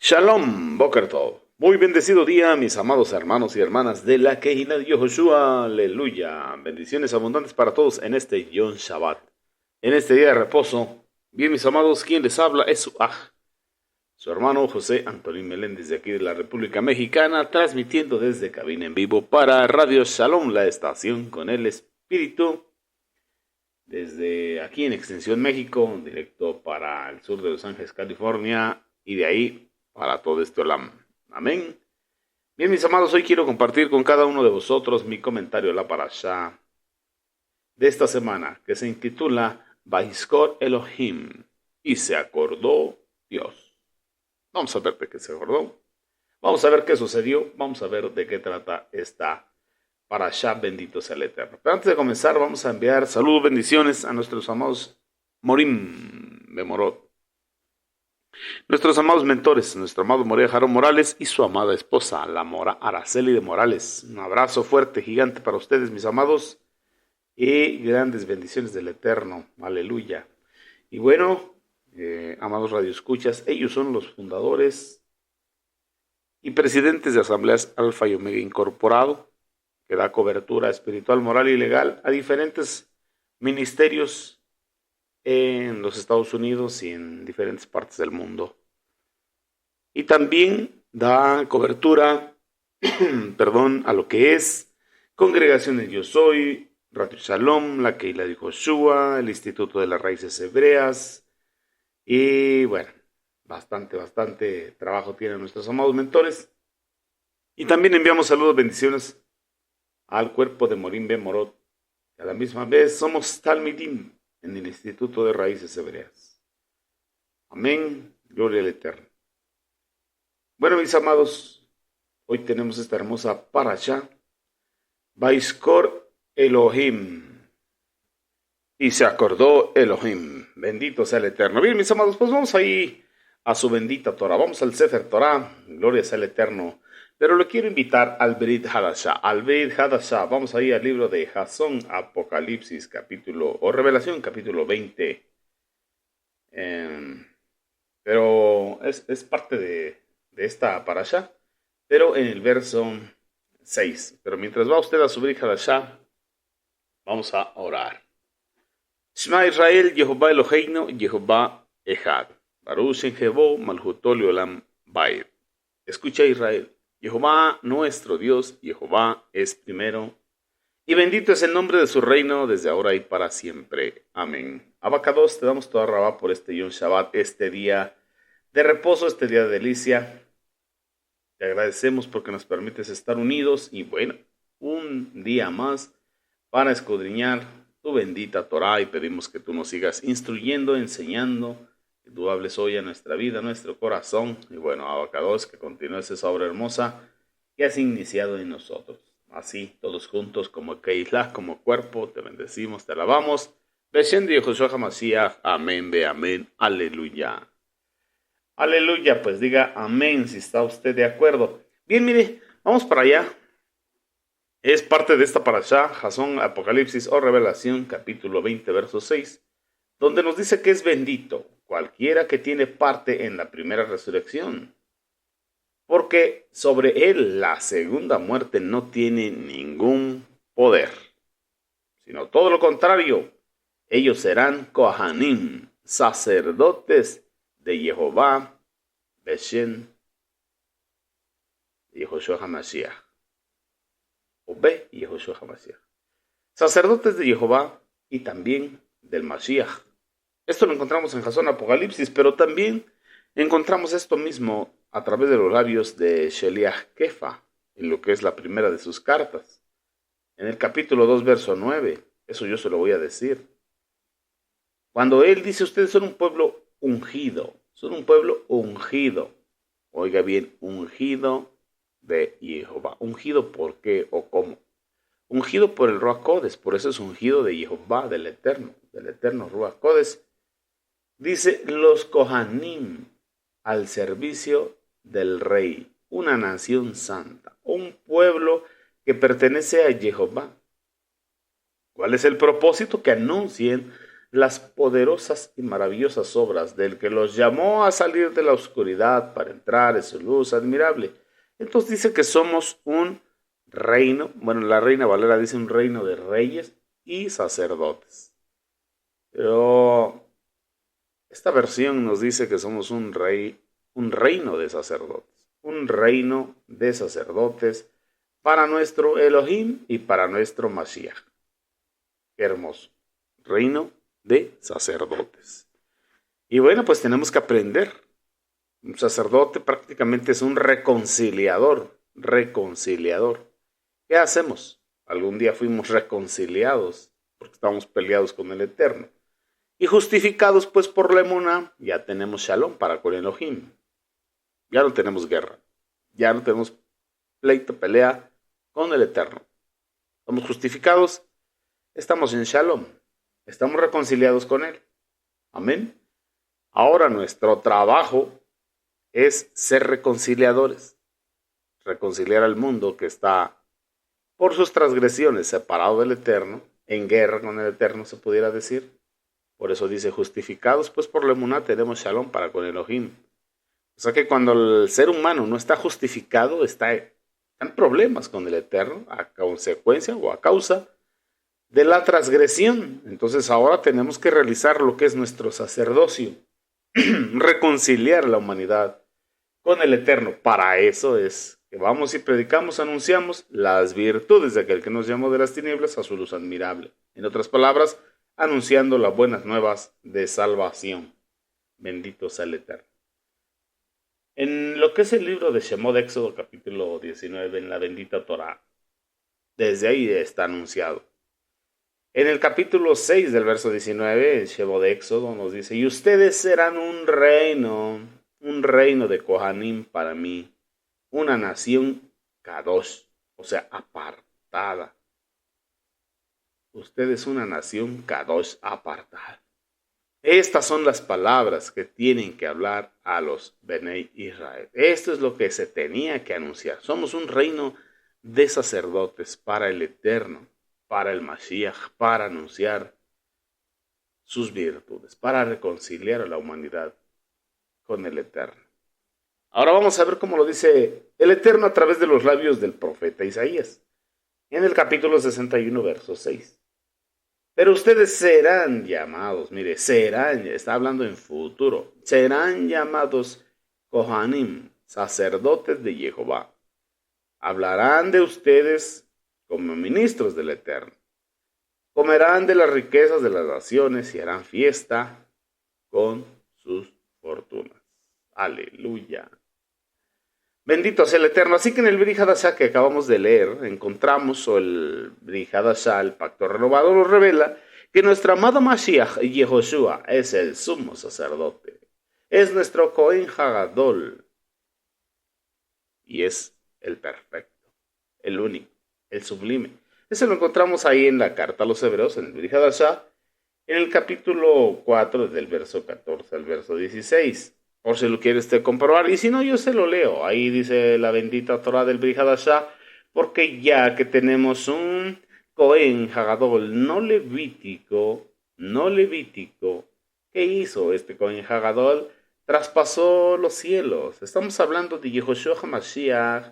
Shalom, Boker Tov. Muy bendecido día, mis amados hermanos y hermanas de la Kehilá de Yehoshua. Aleluya. Bendiciones abundantes para todos en este Yom Shabbat. En este día de reposo. Bien, mis amados, quien les habla es su hermano José Antolín Meléndez, de aquí de la República Mexicana, transmitiendo desde cabina en vivo para Radio Shalom, la estación con el espíritu. Desde aquí en Extensión México, directo para el sur de Los Ángeles, California, y de ahí para todo este olam. Amén. Bien, mis amados, hoy quiero compartir con cada uno de vosotros mi comentario a la parashá de esta semana, que se intitula Vayizkor Elohim, y se acordó Dios. Vamos a ver de qué se acordó. Vamos a ver qué sucedió. Vamos a ver de qué trata esta parashá, bendito sea el Eterno. Pero antes de comenzar, vamos a enviar saludos, bendiciones a nuestros amados Morim Memorot, nuestros amados mentores, nuestro amado Morea Jarón Morales y su amada esposa, la Mora Araceli de Morales. Un abrazo fuerte, gigante para ustedes, mis amados, y grandes bendiciones del Eterno. Aleluya. Y bueno, amados radioescuchas, ellos son los fundadores y presidentes de Asambleas Alfa y Omega Incorporado, que da cobertura espiritual, moral y legal a diferentes ministerios en los Estados Unidos y en diferentes partes del mundo. Y también da cobertura, a lo que es Congregaciones Yo Soy, Radio Shalom, la Kehilá de Yehoshua, el Instituto de las Raíces Hebreas. Y bueno, bastante trabajo tienen nuestros amados mentores. Y también enviamos saludos, bendiciones al cuerpo de Morim Memorot. A la misma vez somos Talmidim en el Instituto de Raíces Hebreas. Amén, gloria al Eterno. Bueno, mis amados, hoy tenemos esta hermosa parashá, Vayizkor Elohim, y se acordó Elohim, bendito sea el Eterno. Bien, mis amados, pues vamos ahí a su bendita Torah, vamos al Sefer Torah, gloria sea el Eterno. Pero le quiero invitar al Brit Hadashah. Vamos ahí al libro de Jasón, Apocalipsis, Revelación, capítulo 20. Pero es parte de esta parashá, pero en el verso 6. Pero mientras va usted a su Brit Hadashah, vamos a orar. Shema Israel, Yehová Eloheinu, Yehová Echad. Baruch Shem Jehová, Malhuto Leolam Baed. Escucha, Israel. Jehová nuestro Dios, Jehová es primero, y bendito es el nombre de su reino desde ahora y para siempre. Amén. Abacados, te damos toda rabá por este Yom Shabbat, este día de reposo, este día de delicia. Te agradecemos porque nos permites estar unidos y bueno, un día más para escudriñar tu bendita Torah, y pedimos que tú nos sigas instruyendo, enseñando, que tú hables hoy a nuestra vida, a nuestro corazón. Y bueno, Abacados, que continúes esa obra hermosa que has iniciado en nosotros. Así, todos juntos, como Kehilá, como cuerpo, te bendecimos, te alabamos. Beshem de Yehoshua HaMashiach. Amén, ve amén. Aleluya. Aleluya, pues diga amén si está usted de acuerdo. Bien, mire, vamos para allá. Es parte de esta parashá, Jasón, Apocalipsis o Revelación, capítulo 20, verso 6, donde nos dice que es bendito cualquiera que tiene parte en la primera resurrección, porque sobre él la segunda muerte no tiene ningún poder, sino todo lo contrario, ellos serán Kohanim, sacerdotes de Jehová, Beshem, Yehoshua HaMashiach, o Be Yehoshua HaMashiach, sacerdotes de Jehová y también del Mashiach. Esto lo encontramos en Jasón Apocalipsis, pero también encontramos esto mismo a través de los labios de Sheliach Kefa, en lo que es la primera de sus cartas. En el capítulo 2, verso 9, eso yo se lo voy a decir. Cuando él dice, ustedes son un pueblo ungido, Oiga bien, ungido de Jehová. ¿Ungido por qué o cómo? Ungido por el Ruach Kodesh, por eso es ungido de Jehová, del eterno Ruach Kodesh. Dice, los Kohanim, al servicio del rey, una nación santa, un pueblo que pertenece a Jehová. ¿Cuál es el propósito? Que anuncien las poderosas y maravillosas obras del que los llamó a salir de la oscuridad para entrar en su luz admirable. Entonces dice que somos un reino, bueno, la Reina Valera dice un reino de reyes y sacerdotes. Pero esta versión nos dice que somos un reino de sacerdotes. Un reino de sacerdotes para nuestro Elohim y para nuestro Mashiach. Qué hermoso. Reino de sacerdotes. Y bueno, pues tenemos que aprender. Un sacerdote prácticamente es un reconciliador. ¿Qué hacemos? Algún día fuimos reconciliados porque estábamos peleados con el Eterno. Y justificados pues por la emuná, ya tenemos shalom para con Elohim. Ya no tenemos guerra. Ya no tenemos pleito, pelea con el Eterno. Estamos justificados, estamos en shalom. Estamos reconciliados con Él. Amén. Ahora nuestro trabajo es ser reconciliadores. Reconciliar al mundo que está por sus transgresiones separado del Eterno, en guerra con el Eterno se pudiera decir. Por eso dice justificados, pues por la emuná tenemos shalom para con Elohim. O sea que cuando el ser humano no está justificado, está en problemas con el Eterno a consecuencia o a causa de la transgresión. Entonces ahora tenemos que realizar lo que es nuestro sacerdocio, reconciliar la humanidad con el Eterno. Para eso es que vamos y predicamos, anunciamos las virtudes de aquel que nos llamó de las tinieblas a su luz admirable. En otras palabras, anunciando las buenas nuevas de salvación. Bendito sea el Eterno. En lo que es el libro de Shemot, Éxodo capítulo 19, en la bendita Torá, desde ahí está anunciado. En el capítulo 6 del verso 19, el Shemot de Éxodo nos dice, y ustedes serán un reino de Kohanim para mí, una nación kadosh, o sea, apartada. Ustedes una nación kadosh apartada. Estas son las palabras que tienen que hablar a los Benei Israel. Esto es lo que se tenía que anunciar. Somos un reino de sacerdotes para el Eterno, para el Mashiach, para anunciar sus virtudes, para reconciliar a la humanidad con el Eterno. Ahora vamos a ver cómo lo dice el Eterno a través de los labios del profeta Isaías, en el capítulo 61, verso 6. Pero ustedes serán llamados, mire, serán, está hablando en futuro, serán llamados Kohanim, sacerdotes de Jehová. Hablarán de ustedes como ministros del Eterno. Comerán de las riquezas de las naciones y harán fiesta con sus fortunas. Aleluya. Bendito sea el Eterno. Así que en el Brit Hadashah que acabamos de leer, encontramos, o el Brit Hadashah, el pacto renovado, nos revela que nuestro amado Mashiach Yehoshua es el sumo sacerdote. Es nuestro Cohen Hagadol. Y es el perfecto, el único, el sublime. Eso lo encontramos ahí en la carta a los Hebreos, en el Brit Hadashah, en el capítulo 4, del verso 14 al verso 16. Por si lo quiere usted comprobar. Y si no, yo se lo leo. Ahí dice la bendita Torah del Brit Hadashah. Porque ya que tenemos un Cohen Hagadol no levítico. ¿Qué hizo este Cohen Hagadol? Traspasó los cielos. Estamos hablando de Yehoshua HaMashiach,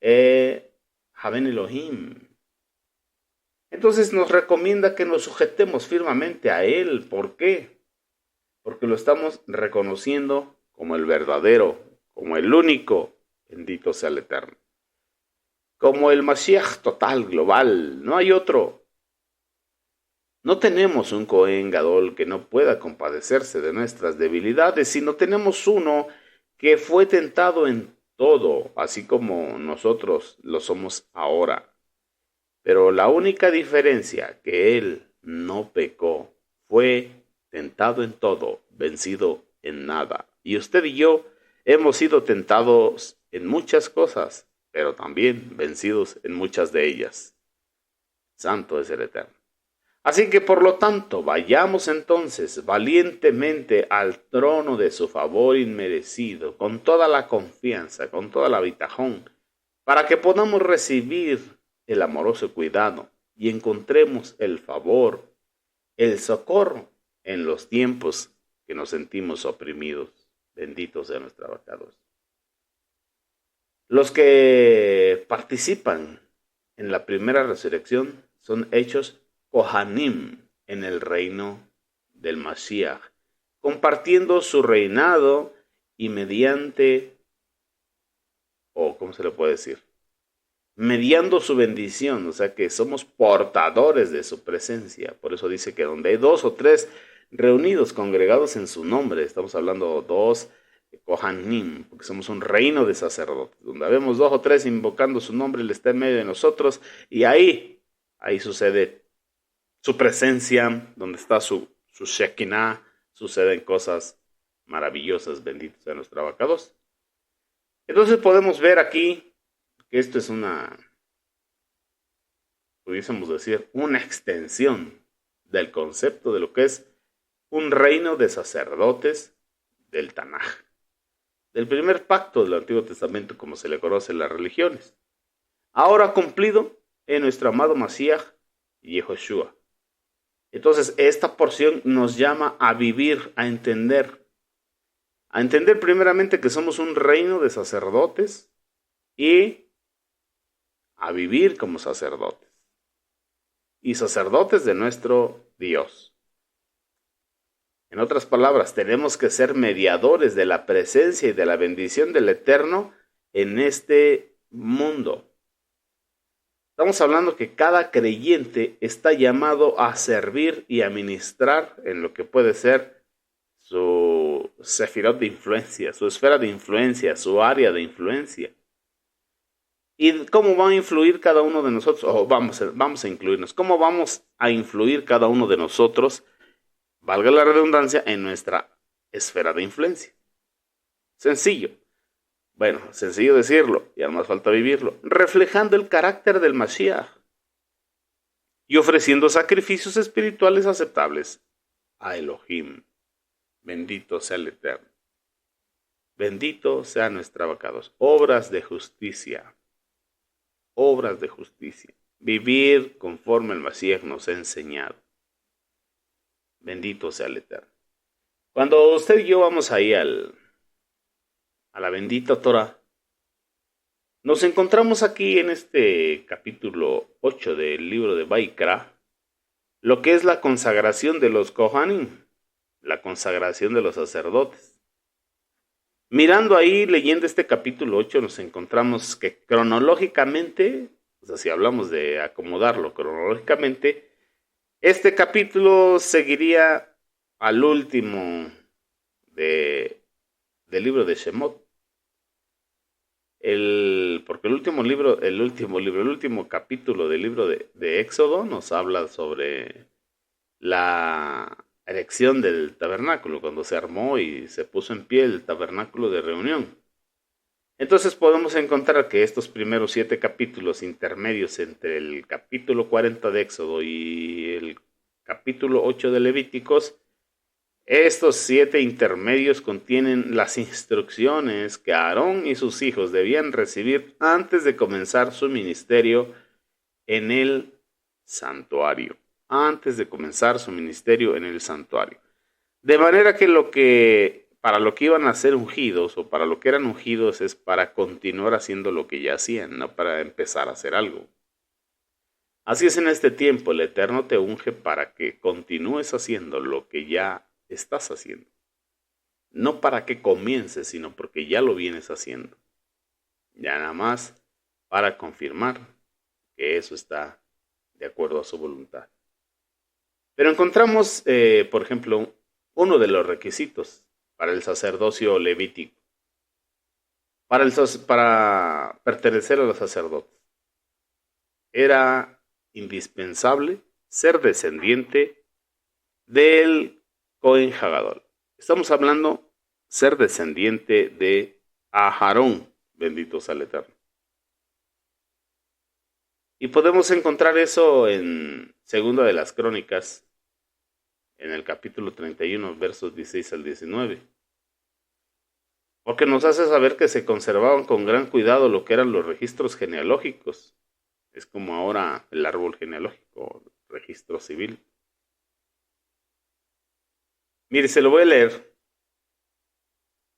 Haben Elohim. Entonces nos recomienda que nos sujetemos firmemente a él. ¿Por qué? Porque lo estamos reconociendo como el verdadero, como el único, bendito sea el Eterno. Como el Mashiach total, global, no hay otro. No tenemos un Cohen Gadol que no pueda compadecerse de nuestras debilidades, sino tenemos uno que fue tentado en todo, así como nosotros lo somos ahora. Pero la única diferencia, que él no pecó, fue tentado en todo, vencido en nada. Y usted y yo hemos sido tentados en muchas cosas, pero también vencidos en muchas de ellas. Santo es el Eterno. Así que por lo tanto, vayamos entonces valientemente al trono de su favor inmerecido, con toda la confianza, con toda la bitajón, para que podamos recibir el amoroso cuidado y encontremos el favor, el socorro en los tiempos que nos sentimos oprimidos. Bendito sea nuestro abacados. Los que participan en la primera resurrección son hechos Kohanim en el reino del Mashiach, compartiendo su reinado y mediante, o ¿cómo se le puede decir? Mediando su bendición, o sea que somos portadores de su presencia. Por eso dice que donde hay 2 o 3 reunidos, congregados en su nombre, estamos hablando 2 Kohanim, porque somos un reino de sacerdotes, donde habemos 2 o 3 invocando su nombre, Él está en medio de nosotros, y ahí sucede su presencia, donde está su Shekinah, suceden cosas maravillosas, benditos sea nuestro abacados. Entonces podemos ver aquí que esto es pudiésemos decir, una extensión del concepto de lo que es un reino de sacerdotes del Tanaj, del primer pacto del Antiguo Testamento, como se le conoce en las religiones, ahora cumplido en nuestro amado Mashiach y Yehoshua. Entonces, esta porción nos llama a vivir, a entender primeramente que somos un reino de sacerdotes y a vivir como sacerdotes y sacerdotes de nuestro Dios. En otras palabras, tenemos que ser mediadores de la presencia y de la bendición del Eterno en este mundo. Estamos hablando que cada creyente está llamado a servir y a ministrar en lo que puede ser su sefirot de influencia, su esfera de influencia, su área de influencia. ¿Y cómo va a influir cada uno de nosotros? Vamos a incluirnos. ¿Cómo vamos a influir cada uno de nosotros, valga la redundancia, en nuestra esfera de influencia? Sencillo. Bueno, sencillo decirlo, y además falta vivirlo. Reflejando el carácter del Mashiach y ofreciendo sacrificios espirituales aceptables a Elohim. Bendito sea el Eterno. Bendito sea nuestro abacados. Obras de justicia. Obras de justicia. Vivir conforme el Mashiach nos ha enseñado. Bendito sea el Eterno. Cuando usted y yo vamos ahí a la bendita Torah, nos encontramos aquí en este capítulo 8 del libro de Vaikra, lo que es la consagración de los Kohanim, la consagración de los sacerdotes. Mirando ahí, leyendo este capítulo 8, nos encontramos que cronológicamente, o sea, si hablamos de acomodarlo cronológicamente, este capítulo seguiría al último del libro de Shemot. Porque el último capítulo del libro de Éxodo nos habla sobre la erección del tabernáculo, cuando se armó y se puso en pie el tabernáculo de reunión. Entonces podemos encontrar que estos primeros 7 capítulos intermedios entre el capítulo 40 de Éxodo y el capítulo 8 de Levíticos, estos 7 intermedios contienen las instrucciones que Aarón y sus hijos debían recibir antes de comenzar su ministerio en el santuario. De manera que para lo que iban a ser ungidos o para lo que eran ungidos es para continuar haciendo lo que ya hacían, no para empezar a hacer algo. Así es en este tiempo, el Eterno te unge para que continúes haciendo lo que ya estás haciendo. No para que comiences, sino porque ya lo vienes haciendo. Ya nada más para confirmar que eso está de acuerdo a su voluntad. Pero encontramos, por ejemplo, uno de los requisitos para el sacerdocio levítico, para pertenecer a los sacerdotes. Era indispensable ser descendiente del Cohen Hagadol. Estamos hablando ser descendiente de Aharón, bendito sea el Eterno. Y podemos encontrar eso en Segunda de las Crónicas, en el capítulo 31, versos 16 al 19. Porque nos hace saber que se conservaban con gran cuidado lo que eran los registros genealógicos. Es como ahora el árbol genealógico, registro civil. Mire, se lo voy a leer.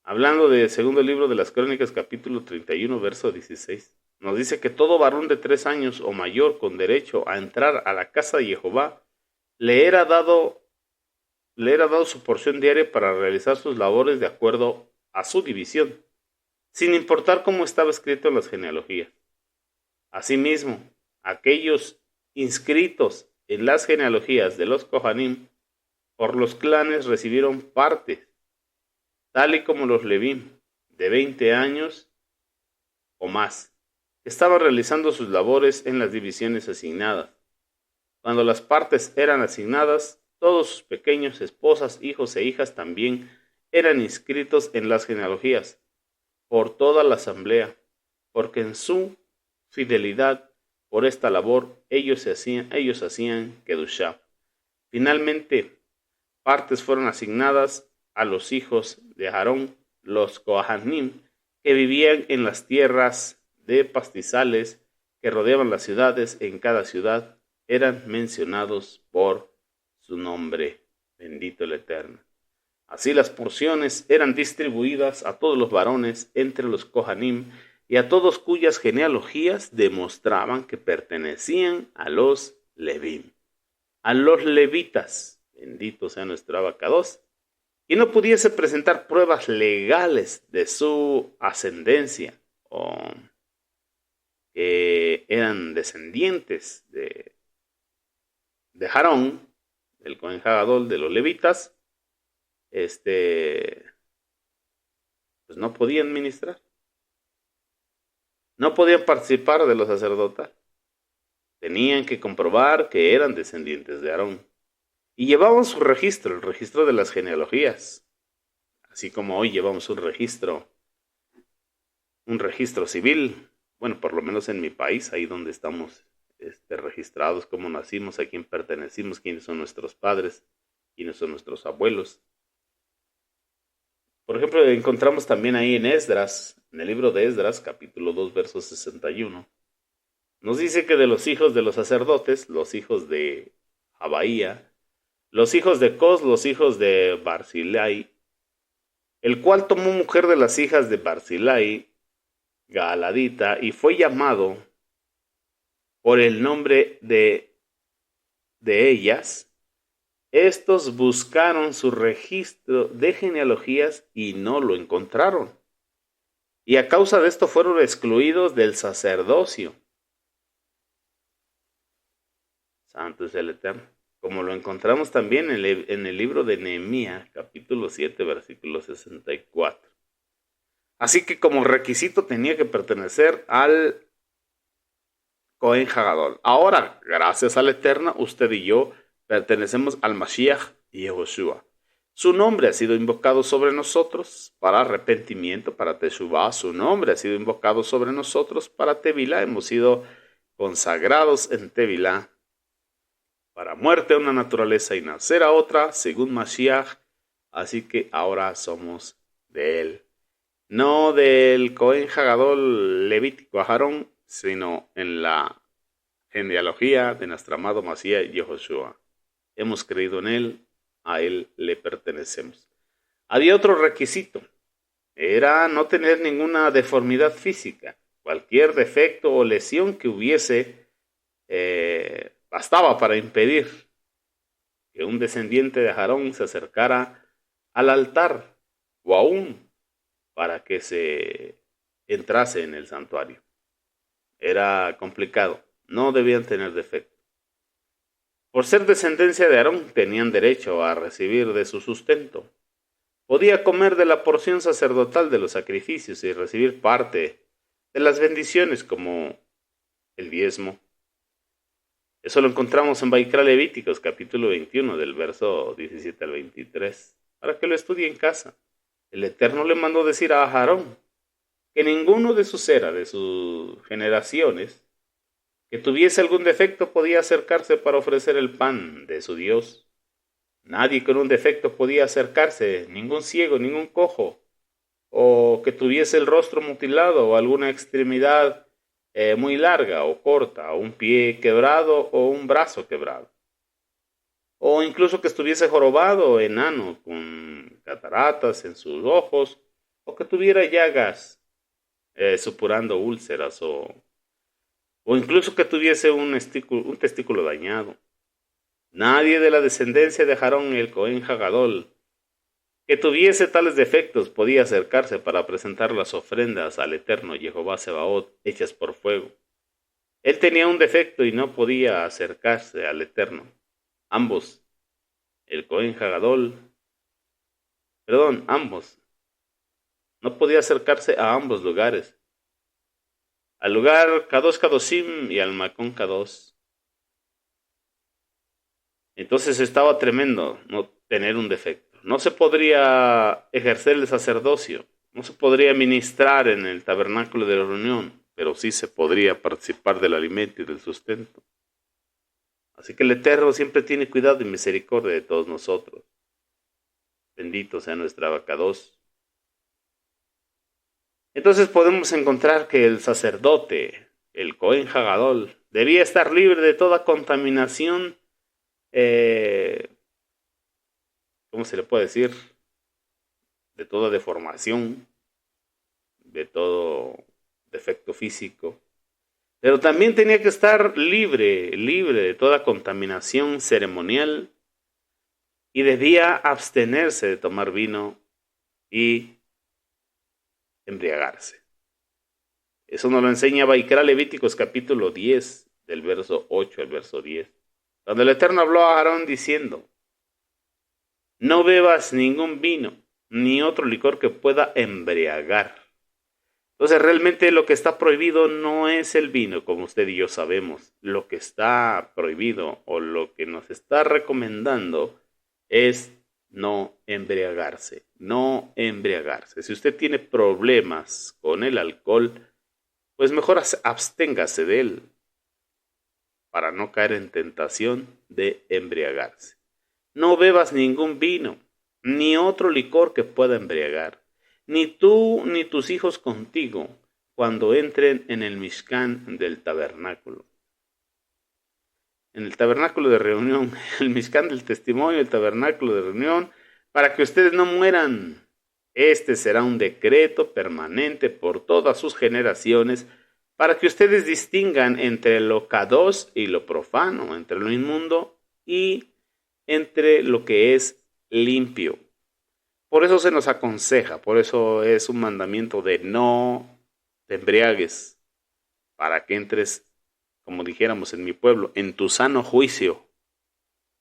Hablando del segundo libro de las Crónicas, capítulo 31, verso 16. Nos dice que todo varón de 3 años o mayor con derecho a entrar a la casa de Jehová le era dado su porción diaria para realizar sus labores de acuerdo a su división, sin importar cómo estaba escrito en las genealogías. Asimismo, aquellos inscritos en las genealogías de los Kohanim por los clanes recibieron partes, tal y como los Levín, de 20 años o más, que estaban realizando sus labores en las divisiones asignadas. Cuando las partes eran asignadas, todos sus pequeños, esposas, hijos e hijas también eran inscritos en las genealogías por toda la asamblea, porque en su fidelidad por esta labor ellos hacían Kedushá. Finalmente, partes fueron asignadas a los hijos de Aarón, los Kohanim, que vivían en las tierras de pastizales que rodeaban las ciudades. En cada ciudad eran mencionados por su nombre. Bendito el Eterno. Así las porciones eran distribuidas a todos los varones entre los Kohanim y a todos cuyas genealogías demostraban que pertenecían a los Levín, a los levitas. Bendito sea nuestro Abacados. Y no pudiese presentar pruebas legales de su ascendencia o que eran descendientes de Aarón, el Cohen Hagadol de los levitas, pues no podían ministrar. No podían participar de lo sacerdotal. Tenían que comprobar que eran descendientes de Aarón. Y llevaban su registro, el registro de las genealogías. Así como hoy llevamos un registro civil. Bueno, por lo menos en mi país, ahí donde estamos registrados, cómo nacimos, a quién pertenecimos, quiénes son nuestros padres, quiénes son nuestros abuelos. Por ejemplo, encontramos también ahí en Esdras, en el libro de Esdras, capítulo 2, verso 61. Nos dice que de los hijos de los sacerdotes, los hijos de Abaía, los hijos de Cos, los hijos de Barzilai, el cual tomó mujer de las hijas de Barzilai, Gaaladita, y fue llamado por el nombre de ellas. Estos buscaron su registro de genealogías y no lo encontraron. Y a causa de esto fueron excluidos del sacerdocio. Santo es el Eterno. Como lo encontramos también en el libro de Nehemías, capítulo 7, versículo 64. Así que como requisito tenía que pertenecer al Cohen Hagadol. Ahora, gracias al Eterno, usted y yo pertenecemos al Mashiach y Yehoshua. Su nombre ha sido invocado sobre nosotros para arrepentimiento, para Teshuvah. Su nombre ha sido invocado sobre nosotros para Tevilá. Hemos sido consagrados en Tevilá para muerte a una naturaleza y nacer a otra, según Mashiach. Así que ahora somos de él. No del Cohen Hagadol levítico Aarón, sino en la genealogía de nuestro amado Mashiach Yehoshua. Hemos creído en él, a él le pertenecemos. Había otro requisito, era no tener ninguna deformidad física. Cualquier defecto o lesión que hubiese bastaba para impedir que un descendiente de Aarón se acercara al altar o aún para que se entrase en el santuario. Era complicado, no debían tener defecto. Por ser descendencia de Aarón, tenían derecho a recibir de su sustento. Podía comer de la porción sacerdotal de los sacrificios y recibir parte de las bendiciones como el diezmo. Eso lo encontramos en Vaikra Levíticos, capítulo 21, del verso 17 al 23, para que lo estudie en casa. El Eterno le mandó decir a Aarón que ninguno de sus generaciones que tuviese algún defecto podía acercarse para ofrecer el pan de su Dios. Nadie con un defecto podía acercarse, ningún ciego, ningún cojo, o que tuviese el rostro mutilado o alguna extremidad muy larga o corta, o un pie quebrado o un brazo quebrado. o incluso que estuviese jorobado, enano, con cataratas en sus ojos, o que tuviera llagas, supurando úlceras, o incluso que tuviese un testículo dañado. Nadie de la descendencia de Aarón el Cohen Hagadol que tuviese tales defectos podía acercarse para presentar las ofrendas al eterno Jehová Sebaot hechas por fuego. Él tenía un defecto y no podía acercarse al eterno. Ambos, el Cohen Hagadol, ambos, no podía acercarse a ambos lugares, al lugar Kadosh Kadoshim y al Macón Kadosh. Entonces estaba tremendo no tener un defecto. No se podría ejercer el sacerdocio, no se podría ministrar en el tabernáculo de la reunión, pero sí se podría participar del alimento y del sustento. Así que el Eterno siempre tiene cuidado y misericordia de todos nosotros. Bendito sea nuestra abacados. Entonces podemos encontrar que el sacerdote, el Cohen Hagadol, debía estar libre de toda contaminación, ¿cómo se le puede decir? De toda deformación, de todo defecto físico. Pero también tenía que estar libre de toda contaminación ceremonial y debía abstenerse de tomar vino y embriagarse. Eso nos lo enseña Vaikra Levíticos capítulo 10, del verso 8 al verso 10. Cuando el Eterno habló a Aarón diciendo: no bebas ningún vino, ni otro licor que pueda embriagar. Entonces realmente lo que está prohibido no es el vino, como usted y yo sabemos. Lo que está prohibido o lo que nos está recomendando es no embriagarse. No embriagarse. Si usted tiene problemas con el alcohol, pues mejor absténgase de él para no caer en tentación de embriagarse. No bebas ningún vino, ni otro licor que pueda embriagar, ni tú ni tus hijos contigo, cuando entren en el Mishkan del tabernáculo. En el tabernáculo de reunión, el Mishkan del testimonio, el tabernáculo de reunión, para que ustedes no mueran. Este será un decreto permanente por todas sus generaciones, para que ustedes distingan entre lo kadosh y lo profano, entre lo inmundo y entre lo que es limpio. Por eso se nos aconseja, por eso es un mandamiento de no te embriagues, para que entres, como dijéramos en mi pueblo, en tu sano juicio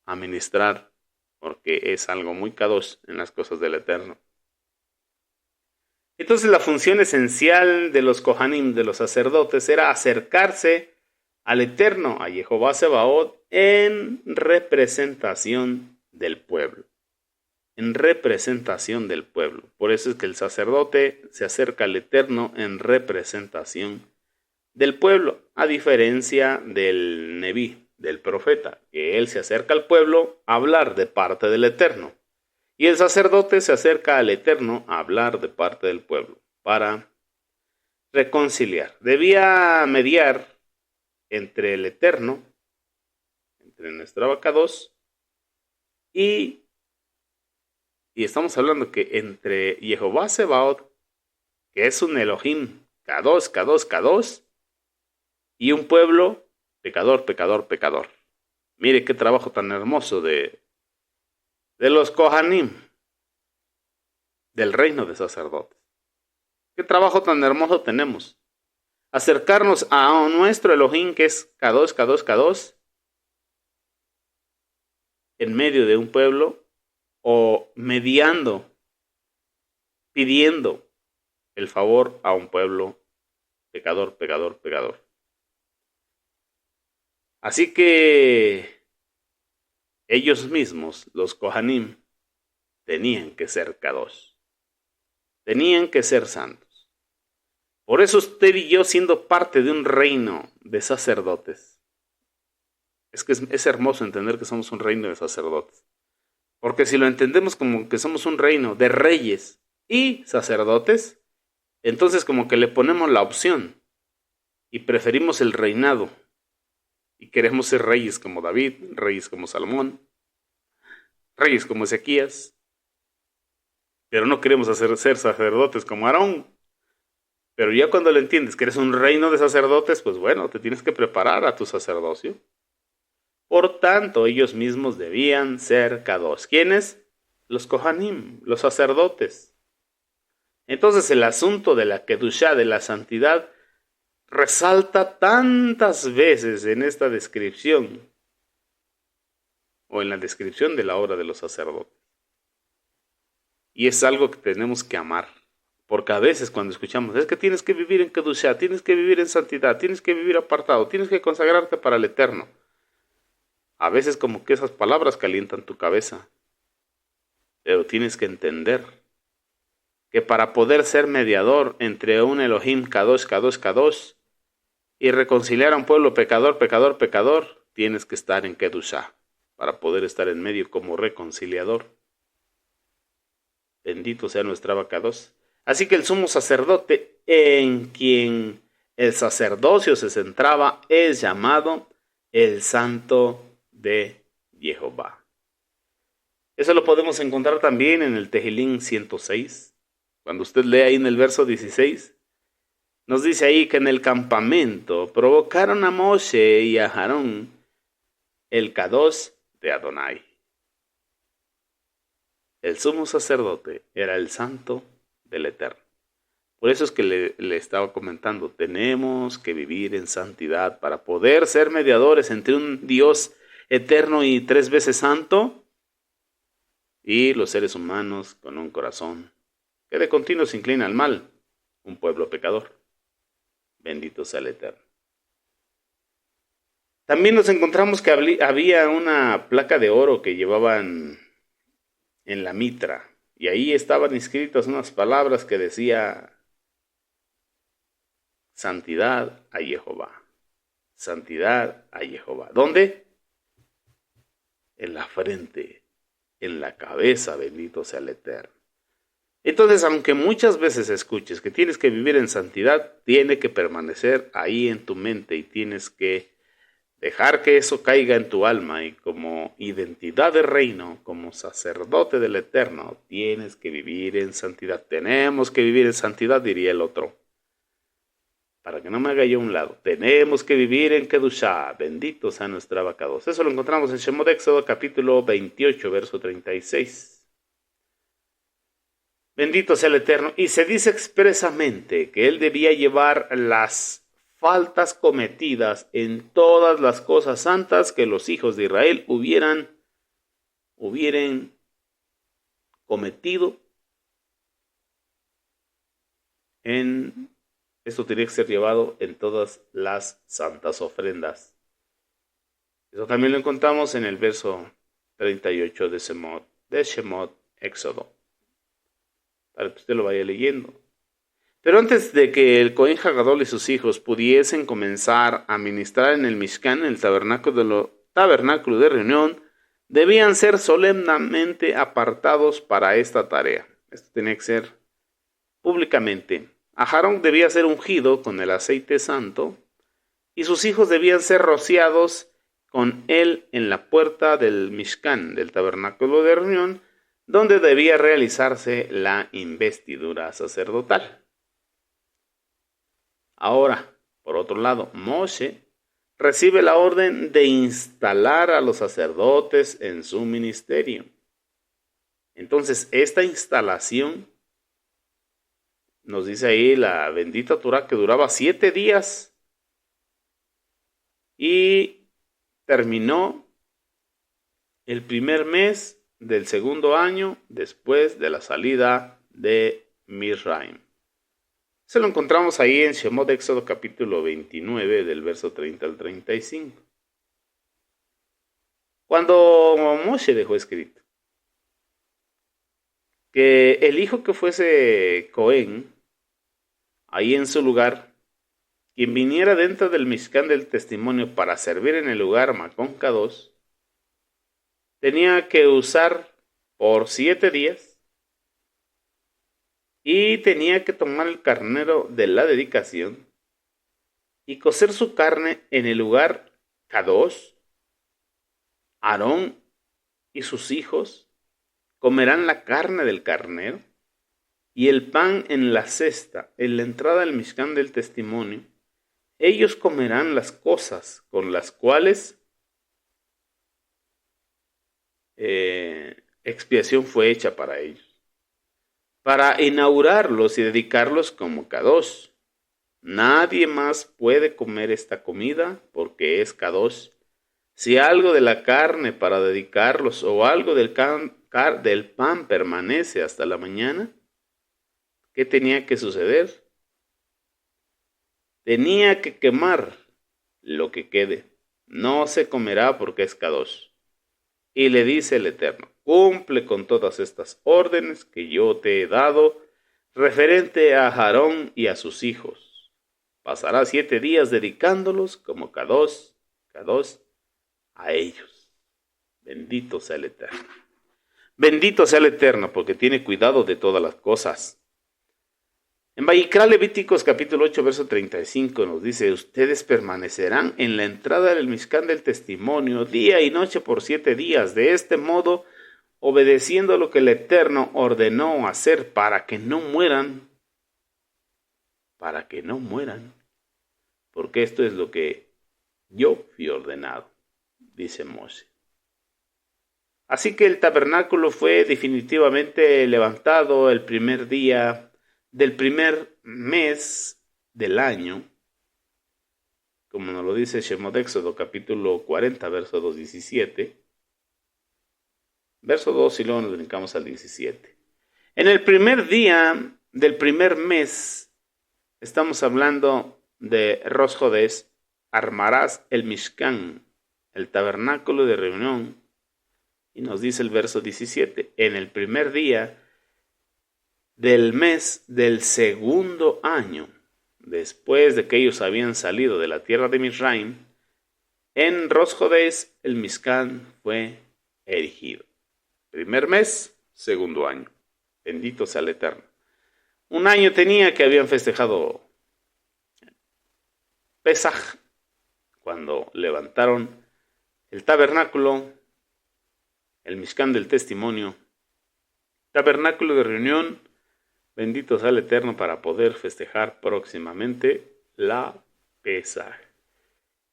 a ministrar, porque es algo muy kadosh en las cosas del Eterno. Entonces la función esencial de los Kohanim, de los sacerdotes, era acercarse al Eterno, a Jehová Sebaot, en representación del pueblo. En representación del pueblo. Por eso es que el sacerdote se acerca al Eterno en representación del pueblo, a diferencia del Nebí, del profeta, que él se acerca al pueblo a hablar de parte del Eterno. Y el sacerdote se acerca al Eterno a hablar de parte del pueblo, para reconciliar. Debía mediar entre el Eterno, entre nuestro abacados, y estamos hablando que entre Jehová Sebaot, que es un Elohim, Kadosh, Kadosh, Kadosh, y un pueblo pecador, pecador, pecador. Mire qué trabajo tan hermoso de los Kohanim, del reino de sacerdotes. Qué trabajo tan hermoso tenemos. Acercarnos a nuestro Elohim, que es Kadosh, Kadosh, Kadosh, en medio de un pueblo, o mediando, pidiendo el favor a un pueblo pecador, pecador, pecador. Así que ellos mismos, los Kohanim, tenían que ser Kadosh. Tenían que ser santos. Por eso usted y yo, siendo parte de un reino de sacerdotes, es que es hermoso entender que somos un reino de sacerdotes. Porque si lo entendemos como que somos un reino de reyes y sacerdotes, entonces como que le ponemos la opción y preferimos el reinado y queremos ser reyes como David, reyes como Salomón, reyes como Ezequías, pero no queremos ser sacerdotes como Aarón. Pero ya cuando lo entiendes que eres un reino de sacerdotes, pues bueno, te tienes que preparar a tu sacerdocio. Por tanto, ellos mismos debían ser kadosh. ¿Quiénes? Los kohanim, los sacerdotes. Entonces el asunto de la kedushá, de la santidad, resalta tantas veces en esta descripción, o en la descripción de la obra de los sacerdotes. Y es algo que tenemos que amar. Porque a veces cuando escuchamos, es que tienes que vivir en kedushá, tienes que vivir en santidad, tienes que vivir apartado, tienes que consagrarte para el eterno. A veces como que esas palabras calientan tu cabeza. Pero tienes que entender que para poder ser mediador entre un Elohim Kadosh, Kadosh, Kadosh, y reconciliar a un pueblo pecador, pecador, pecador, tienes que estar en kedushá, para poder estar en medio como reconciliador. Bendito sea nuestra Abacados. Así que el sumo sacerdote, en quien el sacerdocio se centraba, es llamado el Santo de Jehová. Eso lo podemos encontrar también en el Tejilín 106. Cuando usted lee ahí en el verso 16, nos dice ahí que en el campamento provocaron a Moshe y a Aarón, el Kadosh de Adonai. El sumo sacerdote era el santo del Eterno. Por eso es que le estaba comentando, tenemos que vivir en santidad para poder ser mediadores entre un Dios eterno y 3 veces santo y los seres humanos con un corazón que de continuo se inclina al mal, un pueblo pecador. Bendito sea el Eterno. También nos encontramos que había una placa de oro que llevaban en la mitra, y ahí estaban inscritas unas palabras que decía santidad a Jehová. Santidad a Jehová. ¿Dónde? En la frente, en la cabeza, bendito sea el Eterno. Entonces, aunque muchas veces escuches que tienes que vivir en santidad, tiene que permanecer ahí en tu mente y tienes que dejar que eso caiga en tu alma, y como identidad de reino, como sacerdote del Eterno, tienes que vivir en santidad. Tenemos que vivir en santidad, diría el otro. Para que no me haga yo a un lado. Tenemos que vivir en kedushá. Bendito sea nuestra Abacados. Eso lo encontramos en Shemot Éxodo capítulo 28, verso 36. Bendito sea el Eterno. Y se dice expresamente que él debía llevar las faltas cometidas en todas las cosas santas que los hijos de Israel hubieran cometido. Esto tenía que ser llevado en todas las santas ofrendas. Eso también lo encontramos en el verso 38 de Shemot Éxodo, para que usted lo vaya leyendo. Pero antes de que el Cohen Hagadol y sus hijos pudiesen comenzar a ministrar en el Mishkan, en el tabernáculo de reunión, debían ser solemnemente apartados para esta tarea. Esto tenía que ser públicamente. Aarón debía ser ungido con el aceite santo y sus hijos debían ser rociados con él en la puerta del Mishkan, del tabernáculo de reunión, donde debía realizarse la investidura sacerdotal. Ahora, por otro lado, Moshe recibe la orden de instalar a los sacerdotes en su ministerio. Entonces, esta instalación, nos dice ahí la bendita Torá, que duraba 7 días y terminó el primer mes del segundo año después de la salida de Misraim. Se lo encontramos ahí en Shemot Éxodo capítulo 29 del verso 30 al 35. Cuando Moshe dejó escrito que el hijo que fuese Cohen, ahí en su lugar, quien viniera dentro del Mishkan del testimonio para servir en el lugar Makon Kadosh, tenía que usar por 7 días y tenía que tomar el carnero de la dedicación y cocer su carne en el lugar Kadosh. Aarón y sus hijos comerán la carne del carnero y el pan en la cesta, en la entrada del Mishkan del testimonio. Ellos comerán las cosas con las cuales expiación fue hecha para ellos, para inaugurarlos y dedicarlos como Kadosh. Nadie más puede comer esta comida porque es Kadosh. Si algo de la carne para dedicarlos o algo del pan permanece hasta la mañana, ¿qué tenía que suceder? Tenía que quemar lo que quede. No se comerá porque es Kadosh. Y le dice el Eterno, cumple con todas estas órdenes que yo te he dado referente a Aarón y a sus hijos. Pasará 7 días dedicándolos como Kadosh a ellos. Bendito sea el Eterno. Bendito sea el Eterno porque tiene cuidado de todas las cosas. En Vayikra Levíticos capítulo 8 verso 35 nos dice, ustedes permanecerán en la entrada del Mishkan del testimonio día y noche por 7 días, de este modo obedeciendo lo que el Eterno ordenó hacer para que no mueran, porque esto es lo que yo fui ordenado, dice Moshe. Así que el tabernáculo fue definitivamente levantado el primer día del primer mes del año, como nos lo dice Shemot Éxodo capítulo 40, verso 2, 17. Verso 2 y luego nos brincamos al 17. En el primer día del primer mes, estamos hablando de Rosh Hodés, armarás el Mishkan, el tabernáculo de reunión, y nos dice el verso 17, en el primer día del mes del segundo año, después de que ellos habían salido de la tierra de Misraim, en Rosh Hodés el Mishkan fue erigido. Primer mes, segundo año. Bendito sea el Eterno. Un año tenía que habían festejado Pesaj, cuando levantaron el tabernáculo, el Mishkan del testimonio, tabernáculo de reunión. Bendito sea el Eterno para poder festejar próximamente la Pesaj.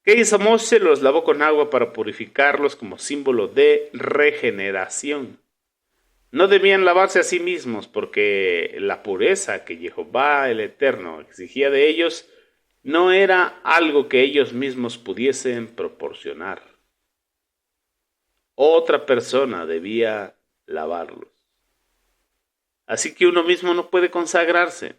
¿Qué hizo Moshe? Los lavó con agua para purificarlos como símbolo de regeneración. No debían lavarse a sí mismos porque la pureza que Jehová el Eterno exigía de ellos no era algo que ellos mismos pudiesen proporcionar. Otra persona debía lavarlos. Así que uno mismo no puede consagrarse.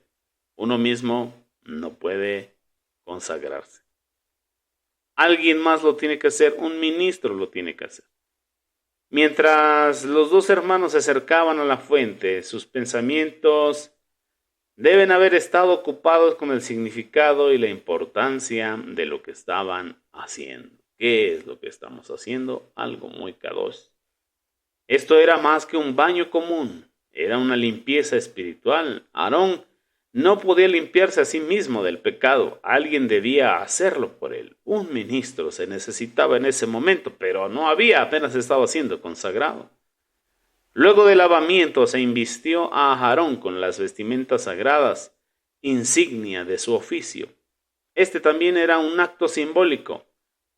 Alguien más lo tiene que hacer, un ministro lo tiene que hacer. Mientras los dos hermanos se acercaban a la fuente, sus pensamientos deben haber estado ocupados con el significado y la importancia de lo que estaban haciendo. ¿Qué es lo que estamos haciendo? Algo muy kadosh. Esto era más que un baño común. Era una limpieza espiritual. Aarón no podía limpiarse a sí mismo del pecado. Alguien debía hacerlo por él. Un ministro se necesitaba en ese momento, pero no había, apenas estaba siendo consagrado. Luego del lavamiento se invistió a Aarón con las vestimentas sagradas, insignia de su oficio. Este también era un acto simbólico.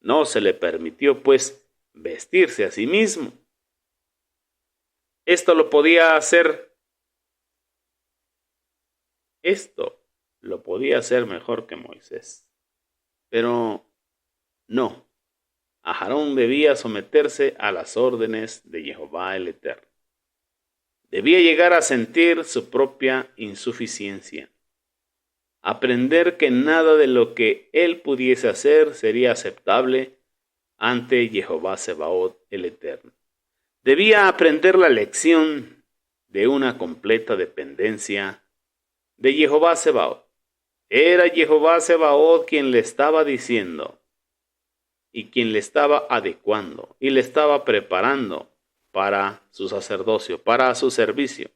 No se le permitió, pues, vestirse a sí mismo. Esto lo podía hacer mejor que Moisés. Pero no. Aarón debía someterse a las órdenes de Jehová el Eterno. Debía llegar a sentir su propia insuficiencia. Aprender que nada de lo que él pudiese hacer sería aceptable ante Jehová Sebaot el Eterno. Debía aprender la lección de una completa dependencia de Jehová Sebaot. Era Jehová Sebaot quien le estaba diciendo y quien le estaba adecuando y le estaba preparando para su sacerdocio, para su servicio.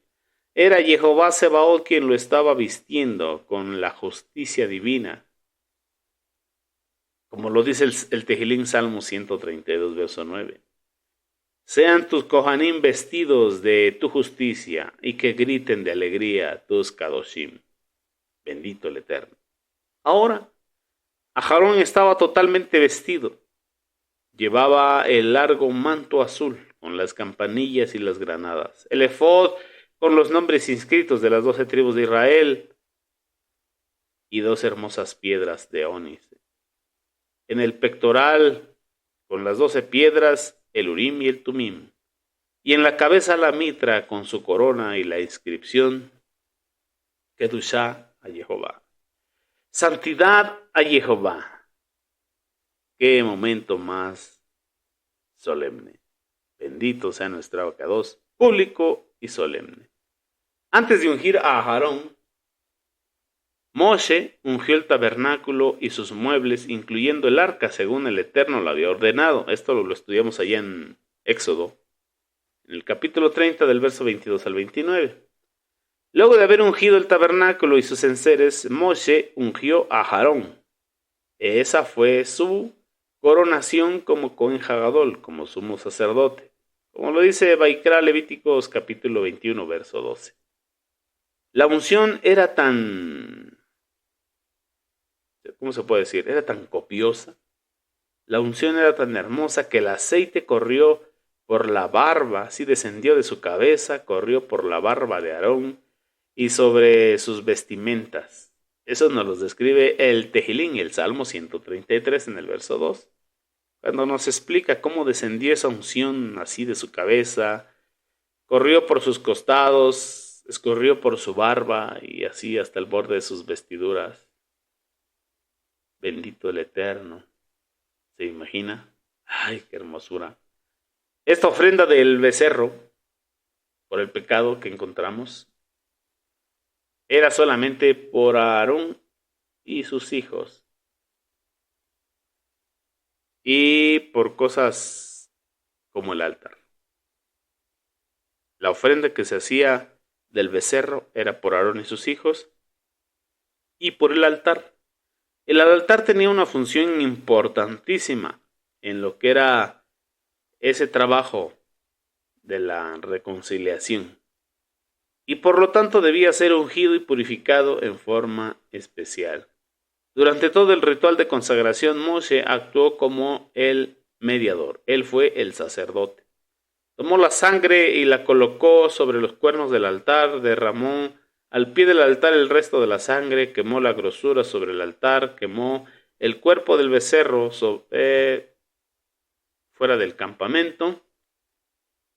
Era Jehová Sebaot quien lo estaba vistiendo con la justicia divina. Como lo dice el Tejilín Salmo 132, verso 9. Sean tus Kohanim vestidos de tu justicia y que griten de alegría tus Kadoshim. Bendito el Eterno. Ahora, Aarón estaba totalmente vestido. Llevaba el largo manto azul con las campanillas y las granadas, el efod con los nombres inscritos de las 12 tribus de Israel y 2 hermosas piedras de ónice. En el pectoral, con las 12 piedras, el Urim y el Tumim. Y en la cabeza la mitra con su corona y la inscripción Kedushá a Jehová. Santidad a Jehová. Qué momento más solemne. Bendito sea nuestro abacados, público y solemne. Antes de ungir a Aarón, Moshe ungió el tabernáculo y sus muebles, incluyendo el arca, según el Eterno lo había ordenado. Esto lo estudiamos allá en Éxodo, en el capítulo 30, del verso 22 al 29. Luego de haber ungido el tabernáculo y sus enseres, Moshe ungió a Aarón. Esa fue su coronación como Cohen Hagadol, como sumo sacerdote, como lo dice Vaikra Levíticos capítulo 21, verso 12. La unción era tan, ¿cómo se puede decir? Era tan copiosa. La unción era tan hermosa que el aceite corrió por la barba, así descendió de su cabeza, corrió por la barba de Aarón y sobre sus vestimentas. Eso nos lo describe el Tejilín, el Salmo 133 en el verso 2. Cuando nos explica cómo descendió esa unción así de su cabeza, corrió por sus costados, escurrió por su barba y así hasta el borde de sus vestiduras. Bendito el Eterno. ¿Se imagina? ¡Ay, qué hermosura! Esta ofrenda del becerro, por el pecado que encontramos, era solamente por Aarón y sus hijos. Y por cosas como el altar. La ofrenda que se hacía del becerro era por Aarón y sus hijos y por el altar. El altar tenía una función importantísima en lo que era ese trabajo de la reconciliación. Y por lo tanto debía ser ungido y purificado en forma especial. Durante todo el ritual de consagración, Moshe actuó como el mediador. Él fue el sacerdote. Tomó la sangre y la colocó sobre los cuernos del altar, derramó al pie del altar el resto de la sangre, quemó la grosura sobre el altar, quemó el cuerpo del becerro fuera del campamento.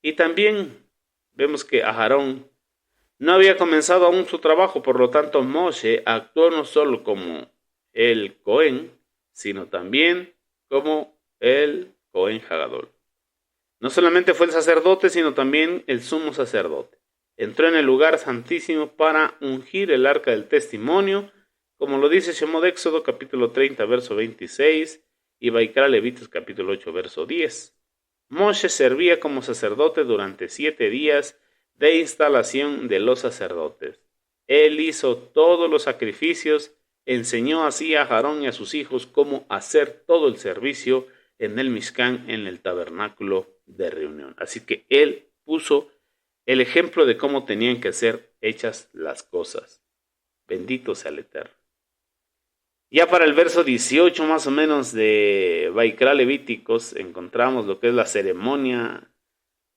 Y también vemos que Aarón no había comenzado aún su trabajo, por lo tanto Moshe actuó no solo como el Cohen, sino también como el Cohen Hagadol. No solamente fue el sacerdote, sino también el sumo sacerdote. Entró en el lugar santísimo para ungir el arca del testimonio, como lo dice Shemot Éxodo capítulo 30, verso 26, y Vaikra Levíticos capítulo 8, verso 10. Moshe servía como sacerdote durante 7 días de instalación de los sacerdotes. Él hizo todos los sacrificios, enseñó así a Aarón y a sus hijos cómo hacer todo el servicio en el Mishkan, en el tabernáculo de reunión. Así que él puso el ejemplo de cómo tenían que ser hechas las cosas. Bendito sea el Eterno. Ya para el verso 18 más o menos de Vaikra Levíticos encontramos lo que es la ceremonia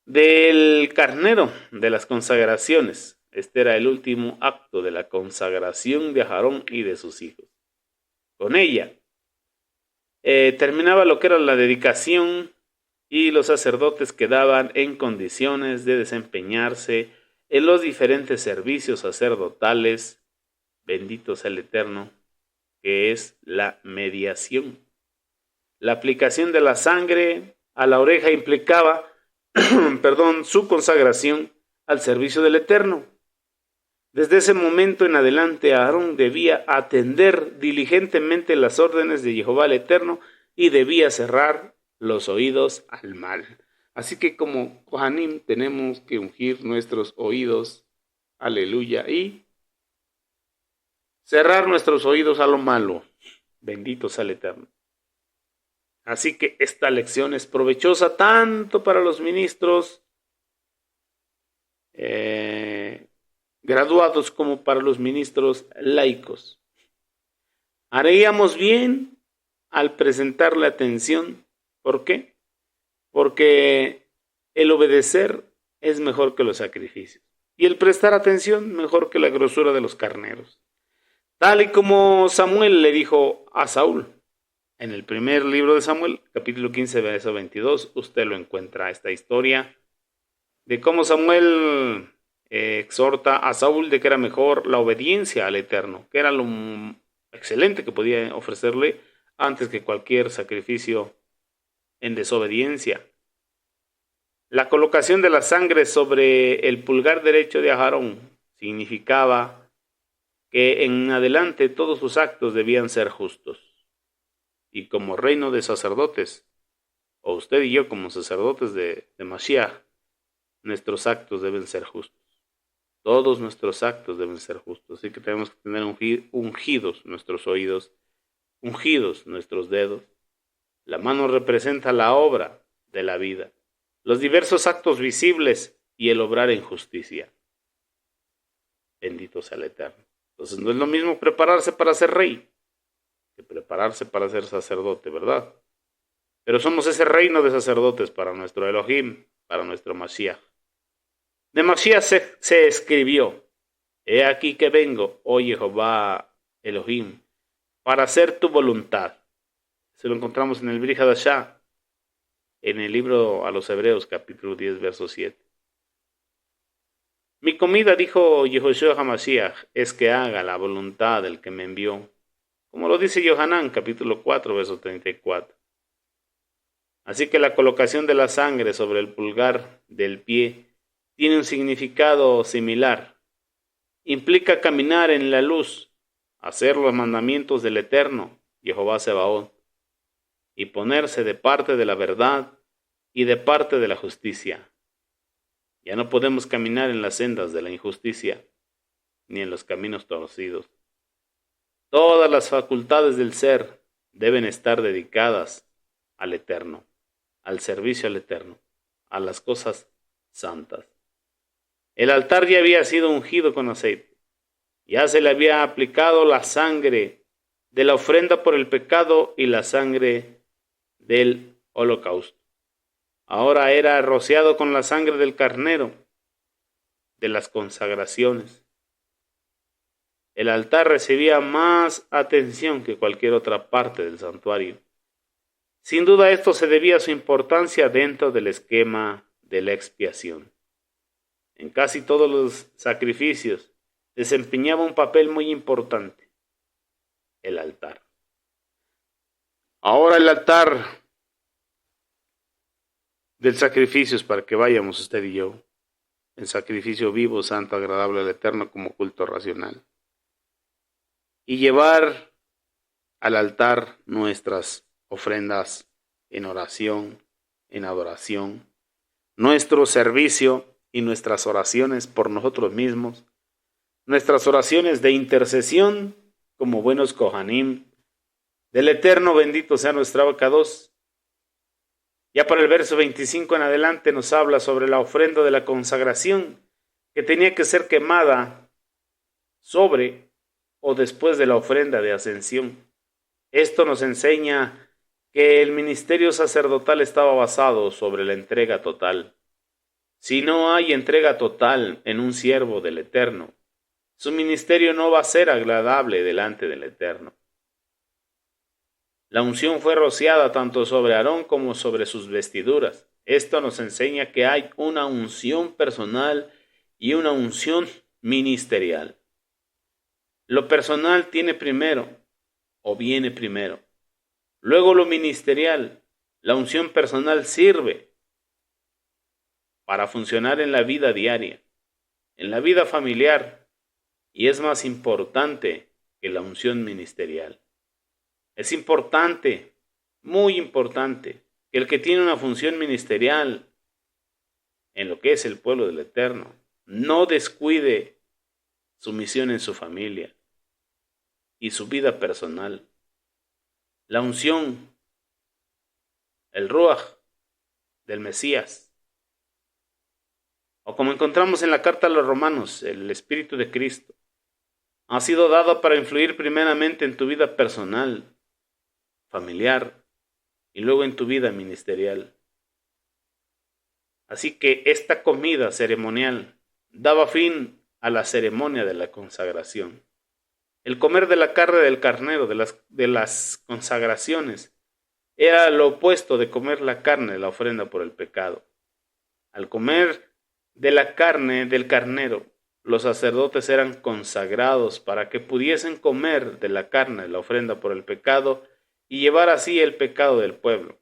del carnero de las consagraciones. Este era el último acto de la consagración de Aarón y de sus hijos. Con ella terminaba lo que era la dedicación y los sacerdotes quedaban en condiciones de desempeñarse en los diferentes servicios sacerdotales. Bendito sea el Eterno, que es la mediación. La aplicación de la sangre a la oreja implicaba su consagración al servicio del Eterno. Desde ese momento en adelante, Aarón debía atender diligentemente las órdenes de Jehová el Eterno y debía cerrar los oídos al mal. Así que como Kohanim tenemos que ungir nuestros oídos, aleluya, y cerrar nuestros oídos a lo malo. Bendito sea el Eterno. Así que esta lección es provechosa tanto para los ministros graduados como para los ministros laicos. Haríamos bien al prestarle atención. ¿Por qué? Porque el obedecer es mejor que los sacrificios y el prestar atención mejor que la grosura de los carneros. Tal y como Samuel le dijo a Saúl. En el primer libro de Samuel, capítulo 15, verso 22, usted lo encuentra, esta historia de cómo Samuel exhorta a Saúl de que era mejor la obediencia al Eterno, que era lo excelente que podía ofrecerle antes que cualquier sacrificio en desobediencia. La colocación de la sangre sobre el pulgar derecho de Aarón significaba que en adelante todos sus actos debían ser justos. Y como reino de sacerdotes, o usted y yo como sacerdotes de Mashiach, nuestros actos deben ser justos. Todos nuestros actos deben ser justos. Así que tenemos que tener ungidos nuestros oídos, ungidos nuestros dedos. La mano representa la obra de la vida, los diversos actos visibles y el obrar en justicia. Bendito sea el Eterno. Entonces no es lo mismo prepararse para ser rey que prepararse para ser sacerdote, ¿verdad? Pero somos ese reino de sacerdotes para nuestro Elohim, para nuestro Mashiach. De Mashiach se escribió: He aquí que vengo, oh Jehová Elohim, para hacer tu voluntad. Se lo encontramos en el Brit Hadashah, en el libro a los Hebreos, capítulo 10, verso 7. Mi comida, dijo Yehoshua HaMashiach, es que haga la voluntad del que me envió, como lo dice Yohanan, capítulo 4, verso 34. Así que la colocación de la sangre sobre el pulgar del pie tiene un significado similar. Implica caminar en la luz, hacer los mandamientos del Eterno, Jehová Sebaot, y ponerse de parte de la verdad y de parte de la justicia. Ya no podemos caminar en las sendas de la injusticia, ni en los caminos torcidos. Todas las facultades del ser deben estar dedicadas al Eterno, al servicio al Eterno, a las cosas santas. El altar ya había sido ungido con aceite. Ya se le había aplicado la sangre de la ofrenda por el pecado y la sangre del holocausto. Ahora era rociado con la sangre del carnero, de las consagraciones. El altar recibía más atención que cualquier otra parte del santuario. Sin duda esto se debía a su importancia dentro del esquema de la expiación. En casi todos los sacrificios desempeñaba un papel muy importante: el altar. Ahora el altar del sacrificio es para que vayamos usted y yo, en sacrificio vivo, santo, agradable al Eterno, como culto racional, y llevar al altar nuestras ofrendas en oración, en adoración, nuestro servicio y nuestras oraciones por nosotros mismos, nuestras oraciones de intercesión como buenos Kohanim del Eterno. Bendito sea nuestro Abacados. Ya para el verso 25 en adelante nos habla sobre la ofrenda de la consagración, que tenía que ser quemada sobre o después de la ofrenda de ascensión. Esto nos enseña que el ministerio sacerdotal estaba basado sobre la entrega total. Si no hay entrega total en un siervo del Eterno, su ministerio no va a ser agradable delante del Eterno. La unción fue rociada tanto sobre Aarón como sobre sus vestiduras. Esto nos enseña que hay una unción personal y una unción ministerial. Lo personal tiene primero, o viene primero. Luego lo ministerial. La unción personal sirve para funcionar en la vida diaria, en la vida familiar, y es más importante que la unción ministerial. Es importante, muy importante, que el que tiene una función ministerial en lo que es el pueblo del Eterno no descuide su misión en su familia y su vida personal. La unción el Ruach del Mesías. O como encontramos en la carta a los Romanos, el Espíritu de Cristo ha sido dado para influir primeramente en tu vida personal, familiar y luego en tu vida ministerial. Así que esta comida ceremonial daba fin a la ceremonia de la consagración. El comer de la carne del carnero de las consagraciones era lo opuesto de comer la carne de la ofrenda por el pecado. Al comer de la carne del carnero, los sacerdotes eran consagrados para que pudiesen comer de la carne de la ofrenda por el pecado y llevar así el pecado del pueblo,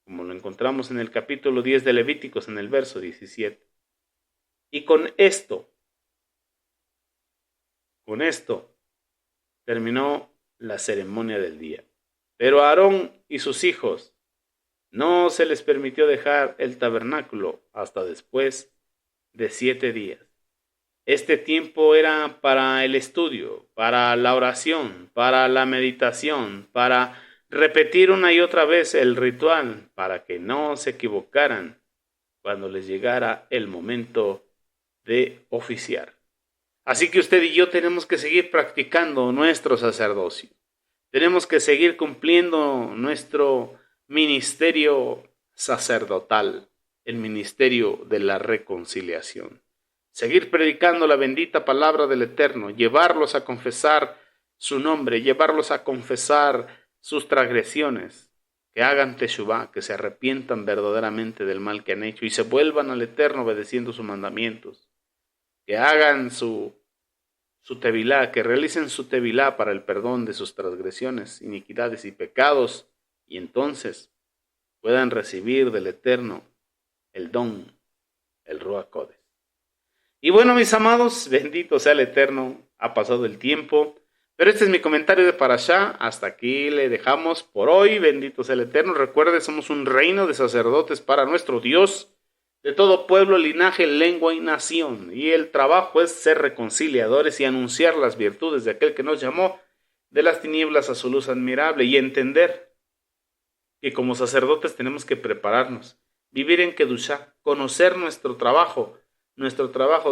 como lo encontramos en el capítulo 10 de Levíticos en el verso 17. Y con esto terminó la ceremonia del día. Pero a Aarón y sus hijos no se les permitió dejar el tabernáculo hasta después de 7 días. Este tiempo era para el estudio, para la oración, para la meditación, para repetir una y otra vez el ritual, para que no se equivocaran cuando les llegara el momento de oficiar. Así que usted y yo tenemos que seguir practicando nuestro sacerdocio. Tenemos que seguir cumpliendo nuestro ministerio sacerdotal, el ministerio de la reconciliación. Seguir predicando la bendita palabra del Eterno, llevarlos a confesar su nombre, llevarlos a confesar sus transgresiones, que hagan teshuvá, que se arrepientan verdaderamente del mal que han hecho y se vuelvan al Eterno obedeciendo sus mandamientos, que hagan su tevilá, que realicen su tevilá para el perdón de sus transgresiones, iniquidades y pecados, y entonces puedan recibir del Eterno el don, el Ruach Kodesh. Y bueno, mis amados, bendito sea el Eterno, ha pasado el tiempo, pero este es mi comentario de Parashá. Hasta aquí le dejamos por hoy, bendito sea el Eterno. Recuerde, somos un reino de sacerdotes para nuestro Dios, de todo pueblo, linaje, lengua y nación. Y el trabajo es ser reconciliadores y anunciar las virtudes de aquel que nos llamó de las tinieblas a su luz admirable, y entender que como sacerdotes tenemos que prepararnos, vivir en Kedushá, conocer nuestro trabajo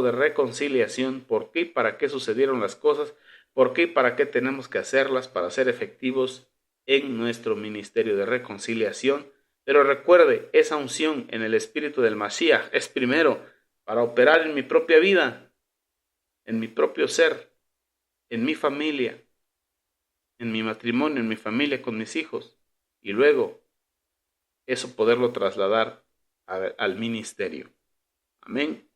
de reconciliación, por qué y para qué sucedieron las cosas, por qué y para qué tenemos que hacerlas para ser efectivos en nuestro ministerio de reconciliación. Pero recuerde, esa unción en el espíritu del Mashiach es primero para operar en mi propia vida, en mi propio ser, en mi familia, en mi matrimonio, en mi familia con mis hijos, y luego eso poderlo trasladar al ministerio. Amén.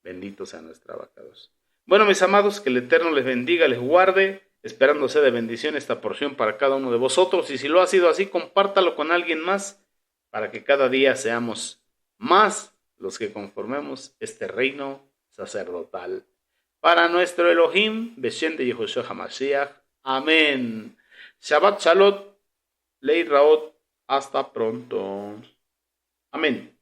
Bendito sea nuestra abacados. Bueno, mis amados, que el Eterno les bendiga, les guarde, esperándose de bendición esta porción para cada uno de vosotros. Y si lo ha sido así, compártalo con alguien más, para que cada día seamos más los que conformemos este reino sacerdotal. Para nuestro Elohim, Beshem de Yehoshua HaMashiach. Amén. Shabbat Shalom, Leit Raot, hasta pronto. Amén.